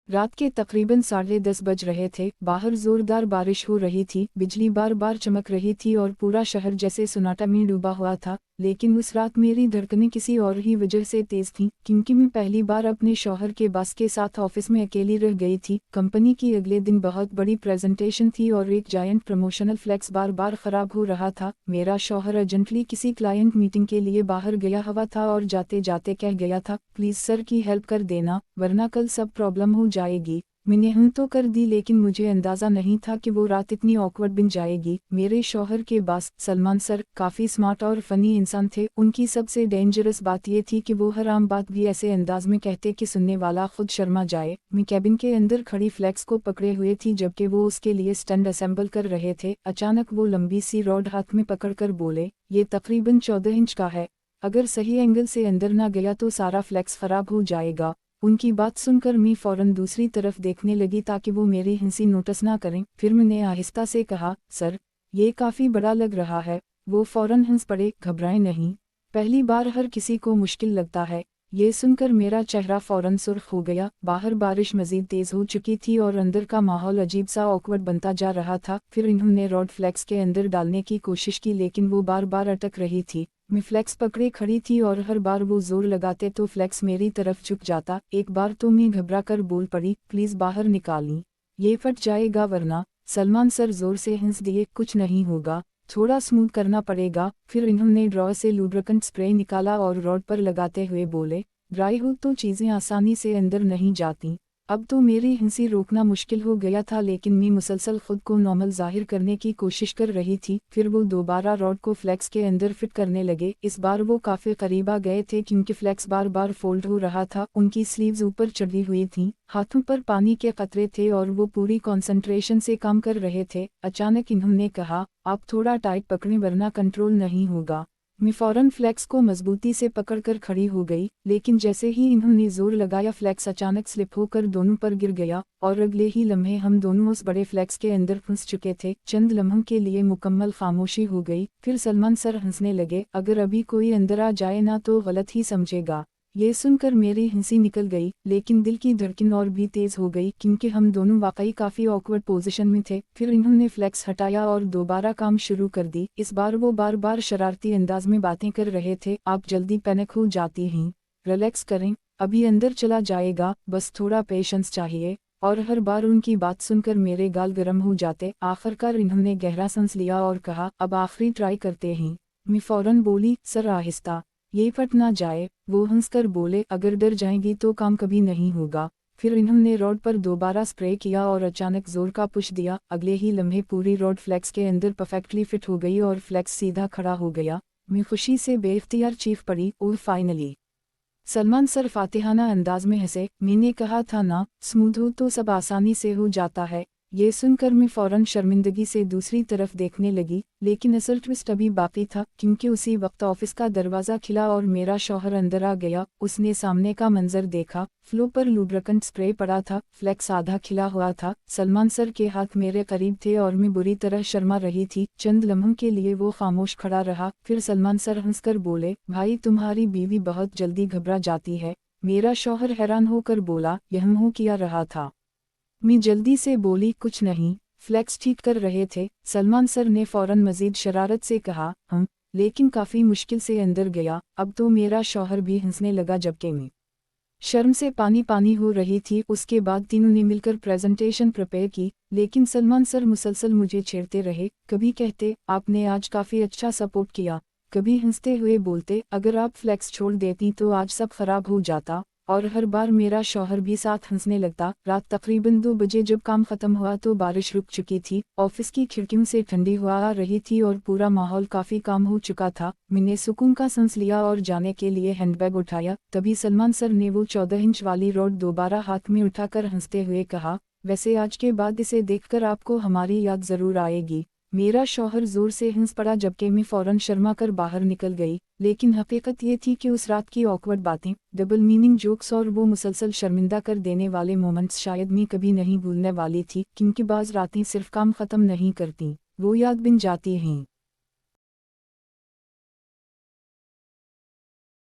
रात के तकरीबन 10:30 बज रहे थे। बाहर जोरदार बारिश हो रही थी, बिजली बार बार चमक रही थी और पूरा शहर जैसे सन्नाटा में डूबा हुआ था। लेकिन उस रात मेरी धड़कनें किसी और ही वजह से तेज थीं, क्योंकि मैं पहली बार अपने शौहर के बॉस के साथ ऑफिस में अकेली रह गई थी। कंपनी की अगले दिन बहुत बड़ी प्रेजेंटेशन थी और एक जायंट प्रमोशनल फ्लैक्स बार बार खराब हो रहा था। मेरा शौहर अर्जेंटली किसी क्लाइंट मीटिंग के लिए बाहर गया हुआ था और जाते जाते कह गया था, प्लीज सर की हेल्प कर देना, वरना कल सब प्रॉब्लम हो जाएगी। मैंने हूं तो कर दी, लेकिन मुझे अंदाजा नहीं था कि वो रात इतनी ऑकवर्ड बन जाएगी। मेरे शौहर के बॉस सलमान सर काफ़ी स्मार्ट और फनी इंसान थे। उनकी सबसे डेंजरस बात ये थी कि वो हर आम बात भी ऐसे अंदाज में कहते कि सुनने वाला खुद शर्मा जाए। मैं कैबिन के अंदर खड़ी फ्लैक्स को पकड़े हुए थी जबकि वो उसके लिए स्टैंड असेंबल कर रहे थे। अचानक वो लंबी सी रॉड हाथ में पकड़कर बोले, ये तकरीबन 14 इंच का है, अगर सही एंगल से अंदर ना गया तो सारा फ्लैक्स खराब हो जाएगा। उनकी बात सुनकर मैं फौरन दूसरी तरफ देखने लगी ताकि वो मेरी हंसी नोटिस ना करें। फिर मैंने आहिस्ता से कहा, सर ये काफ़ी बड़ा लग रहा है। वो फौरन हंस पड़े, घबराएं नहीं, पहली बार हर किसी को मुश्किल लगता है। ये सुनकर मेरा चेहरा फौरन सुर्ख हो गया। बाहर बारिश मजीद तेज हो चुकी थी और अंदर का माहौल अजीब सा ऑकवर्ड बनता जा रहा था। फिर इन्होंने रॉड फ्लैक्स के अंदर डालने की कोशिश की, लेकिन वो बार बार अटक रही थी। मैं फ्लैक्स पकड़े खड़ी थी और हर बार वो जोर लगाते तो फ्लैक्स मेरी तरफ झुक जाता। एक बार तो मैं घबरा कर बोल पड़ी, प्लीज बाहर निकाली, ये फट जाएगा वरना। सलमान सर जोर से हंस दिए, कुछ नहीं होगा, थोड़ा स्मूथ करना पड़ेगा। फिर इन्होंने ड्रॉ से लुब्रिकेंट स्प्रे निकाला और रॉड पर लगाते हुए बोले, ड्राई हो तो चीज़ें आसानी से अंदर नहीं जाती। अब तो मेरी हंसी रोकना मुश्किल हो गया था, लेकिन मैं मुसलसल खुद को नॉर्मल जाहिर करने की कोशिश कर रही थी। फिर वो दोबारा रॉड को फ्लैक्स के अंदर फिट करने लगे। इस बार वो काफ़ी करीब आ गए थे क्योंकि फ्लैक्स बार बार फोल्ड हो रहा था। उनकी स्लीव्स ऊपर चढ़ी हुई थीं, हाथों पर पानी के कतरे थे और वो पूरी कंसंट्रेशन से काम कर रहे थे। अचानक इन्होंने कहा, आप थोड़ा टाइट पकड़ें वरना कंट्रोल नहीं होगा। मैं फौरन फ्लैक्स को मजबूती से पकड़कर खड़ी हो गई, लेकिन जैसे ही इन्होंने जोर लगाया फ्लैक्स अचानक स्लिप होकर दोनों पर गिर गया और अगले ही लम्हे हम दोनों उस बड़े फ्लैक्स के अंदर फंस चुके थे। चंद लम्हों के लिए मुकम्मल खामोशी हो गई। फिर सलमान सर हंसने लगे, अगर अभी कोई अंदर आ जाए ना तो गलत ही समझेगा। ये सुनकर मेरी हंसी निकल गई, लेकिन दिल की धड़कन और भी तेज हो गई क्योंकि हम दोनों वाकई काफ़ी ऑकवर्ड पोजीशन में थे। फिर इन्होंने फ्लैक्स हटाया और दोबारा काम शुरू कर दी। इस बार वो बार बार शरारती अंदाज में बातें कर रहे थे, आप जल्दी पैनिक हो जाती हैं, रिलैक्स करें, अभी अंदर चला जाएगा, बस थोड़ा पेशेंस चाहिए। और हर बार उनकी बात सुनकर मेरे गाल गर्म हो जाते। आखिरकार इन्होंने गहरा सांस लिया और कहा, अब आखिरी ट्राई करते हैं। मैं फौरन बोली, सर आहिस्ता, ये फट ना जाए। वो हंसकर बोले, अगर डर जाएंगी तो काम कभी नहीं होगा। फिर इन्होंने रॉड पर दोबारा स्प्रे किया और अचानक जोर का पुश दिया। अगले ही लम्हे पूरी रॉड फ्लैक्स के अंदर परफेक्टली फिट हो गई और फ्लैक्स सीधा खड़ा हो गया। मैं खुशी से बेख्तियार चीख पड़ी, और फाइनली। सलमान सर फातिहाना अंदाज में हंसे, मैंने कहा था ना, स्मूथ हो तो सब आसानी से हो जाता है। ये सुनकर मैं फौरन शर्मिंदगी से दूसरी तरफ देखने लगी, लेकिन असल ट्विस्ट अभी बाकी था क्योंकि उसी वक्त ऑफिस का दरवाज़ा खिला और मेरा शौहर अंदर आ गया। उसने सामने का मंजर देखा, फ्लो पर लुब्रिकेंट स्प्रे पड़ा था, फ्लैक्स आधा खिला हुआ था, सलमान सर के हाथ मेरे करीब थे और मैं बुरी तरह शर्मा रही थी। चंद लम्हों के लिए वो खामोश खड़ा रहा। फिर सलमान सर हंसकर बोले, भाई तुम्हारी बीवी बहुत जल्दी घबरा जाती है। मेरा शौहर हैरान होकर बोला, यह हो क्या रहा था? मैं जल्दी से बोली, कुछ नहीं, फ्लैक्स ठीक कर रहे थे। सलमान सर ने फौरन मजीद शरारत से कहा, लेकिन काफ़ी मुश्किल से अंदर गया। अब तो मेरा शौहर भी हंसने लगा जबकि मैं शर्म से पानी पानी हो रही थी। उसके बाद तीनों ने मिलकर प्रेजेंटेशन प्रिपेयर की, लेकिन सलमान सर मुसलसल मुझे छेड़ते रहे। कभी कहते, आपने आज काफ़ी अच्छा सपोर्ट किया, कभी हंसते हुए बोलते, अगर आप फ्लैक्स छोड़ देती तो आज सब खराब हो जाता। और हर बार मेरा शौहर भी साथ हंसने लगता। रात तकरीबन 2 बजे जब काम खत्म हुआ तो बारिश रुक चुकी थी, ऑफिस की खिड़कियों से ठंडी हवा आ रही थी और पूरा माहौल काफ़ी काम हो चुका था। मैंने सुकून का सांस लिया और जाने के लिए हैंडबैग उठाया। तभी सलमान सर ने वो 14 इंच वाली रॉड दोबारा हाथ में उठाकर हंसते हुए कहा, वैसे आज के बाद इसे देखकर आपको हमारी याद ज़रूर आएगी। मेरा शौहर जोर से हंस पड़ा जबकि मैं फौरन शर्मा कर बाहर निकल गई। लेकिन हकीकत ये थी कि उस रात की ऑकवर्ड बातें, डबल मीनिंग जोक्स और वो मुसलसल शर्मिंदा कर देने वाले मोमेंट्स शायद मैं कभी नहीं भूलने वाली थी, क्योंकि बाज़ रातें सिर्फ काम ख़त्म नहीं करती, वो याद बन जाती हैं।